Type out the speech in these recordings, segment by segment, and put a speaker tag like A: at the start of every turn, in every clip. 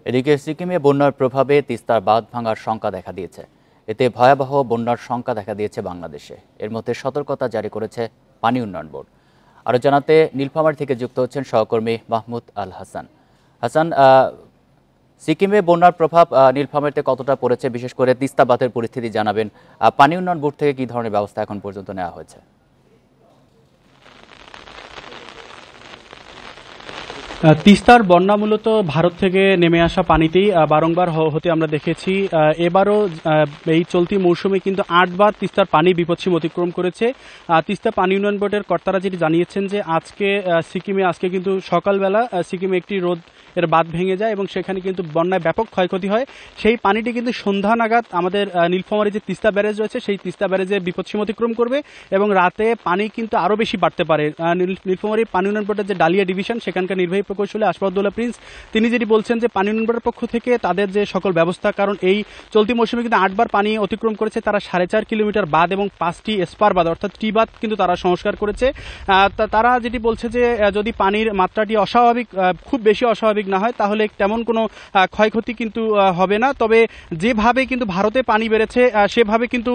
A: এদিকে সিকিমে বন্যার প্রভাবে তিস্তার বাঁধ ভাঙার শঙ্কা দেখা দিয়েছে। এতে ভয়াবহ বন্যার শঙ্কা দেখা দিয়েছে বাংলাদেশে। এর মধ্যে সতর্কতা জারি করেছে পানি উন্নয়ন বোর্ড। আরও জানাতে নীলফামারী থেকে যুক্ত হচ্ছেন সহকর্মী মাহমুদ আল হাসান। হাসান, সিকিমে বন্যার প্রভাব নীলফামারীতে কতটা পড়েছে, বিশেষ করে তিস্তা বাঁধের পরিস্থিতি জানাবেন। পানি উন্নয়ন বোর্ড থেকে কী ধরনের ব্যবস্থা এখন পর্যন্ত নেওয়া হয়েছে?
B: তিস্তার বন্যা মূলত ভারত থেকে নেমে আসা পানিতেই বারংবার হতে আমরা দেখেছি। এবারও এই চলতি মৌসুমে কিন্তু 8 বার তিস্তার পানি বিপদসীমা অতিক্রম করেছে। তিস্তা পানি উন্নয়ন বোর্ডের কর্তারা যেটি জানিয়েছেন যে আজকে কিন্তু সকালবেলা সিকিমে একটি রোদ এর বাঁধ ভেঙে যায় এবং সেখানে কিন্তু বন্যায় ব্যাপক ক্ষয়ক্ষতি হয়। সেই পানিটি কিন্তু সন্ধ্যা নাগাদ আমাদের নীলফামারী যে তিস্তা ব্যারেজ রয়েছে সেই তিস্তা ব্যারেজে বিপদসীমা অতিক্রম করবে এবং রাতে পানি কিন্তু আরও বেশি বাড়তে পারে। নীলফামারী পানি উন্নয়ন বোর্ডের যে ডালিয়া ডিভিশন সেখানকার নির্বাহী প্রকৌশলী আসফাউদ্দৌলা প্রিন্স তিনি যেটি বলছেন যে পানি উন্নয়ন বোর্ডের পক্ষ থেকে তাদের যে সকল ব্যবস্থা, কারণ এই চলতি মৌসুমে কিন্তু 8 বার পানি অতিক্রম করেছে, তারা 4.5 কিলোমিটার বাঁধ এবং 5টি স্পার বাঁধ অর্থাৎ টি বাঁধ কিন্তু তারা সংস্কার করেছে। তারা যেটি বলছে যে যদি পানির মাত্রাটি খুব বেশি অস্বাভাবিক না হয় তাহলে তেমন কোনো ক্ষয়ক্ষতি কিন্তু হবে না। তবে যেভাবে কিন্তু ভারতে পানি বেড়েছে সেভাবে কিন্তু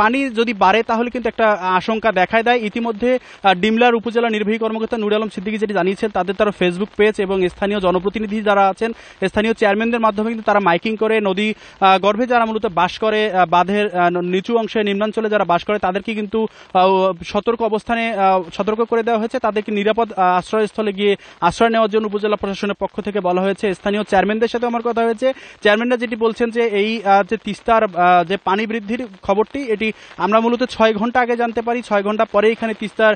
B: পানি যদি বাড়ে তাহলে কিন্তু একটা আশঙ্কা দেখায় দেয়। ইতিমধ্যে ডিমলার উপজেলা নির্বাহী কর্মকর্তা নুর আলম সিদ্দিকী যেটি জানিয়েছেন, তাদের তারা ফেসবুক পেজ এবং স্থানীয় জনপ্রতিনিধি যারা আছেন, স্থানীয় চেয়ারম্যানদের মাধ্যমে কিন্তু তারা মাইকিং করে নদী গর্ভে যারা মূলত বাস করে, বাঁধের নিচু অংশে নিম্নাঞ্চলে যারা বাস করে তাদেরকে কিন্তু সতর্ক করে দেওয়া হয়েছে। তাদেরকে নিরাপদ আশ্রয়স্থলে গিয়ে আশ্রয় নেওয়ার জন্য উপজেলা প্রশাসনের পক্ষ থেকে বলা হয়েছে। স্থানীয় চেয়ারম্যানদের সাথে আমার কথা হয়েছে, চেয়ারম্যানরা যেটি বলছেন যে এই যে তিস্তার যে পানি বৃদ্ধির খবরটি এটি আমরা মূলত 6 ঘন্টা আগে জানতে পারি। 6 ঘন্টা পরে এখানে তিস্তার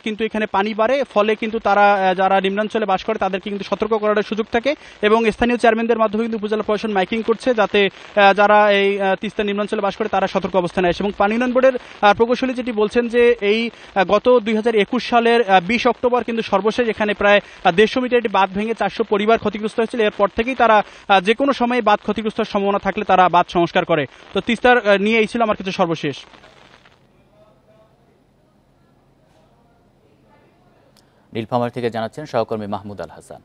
B: কিন্তু এখানে পানি বাড়ে, ফলে কিন্তু তারা যারা নিম্নাঞ্চলে বাস করে তাদেরকে কিন্তু সতর্ক করার সুযোগ থাকে এবং স্থানীয় চেয়ারম্যানদের মাধ্যমে কিন্তু উপজেলা প্রশাসন মাইকিং করছে যাতে যারা এই তিস্তা নিম্নাঞ্চলে বাস করে তারা সতর্ক অবস্থানে আসে। এবং পানি উন্নয়ন বোর্ডের প্রকৌশলী যেটি বলছেন যে এই গত 2021 সালের 20 অক্টোবর কিন্তু সর্বশেষ এখানে প্রায় 150 মিটার একটি বাঁধ ভেঙে 400 পরিবার ক্ষতিগ্রস্ত হয়েছিল। এরপর থেকেই তারা যে কোনো সময় বাঁধ ক্ষতিগ্রস্ত সম্ভাবনা থাকলে তারা বাঁধ সংস্কার করে। তো তিস্তার নিয়ে এই ছিল আমার কিছু সর্বশেষ।
A: নীলফামারী থেকে জানাচ্ছেন সহকর্মী মাহমুদ আল হাসান।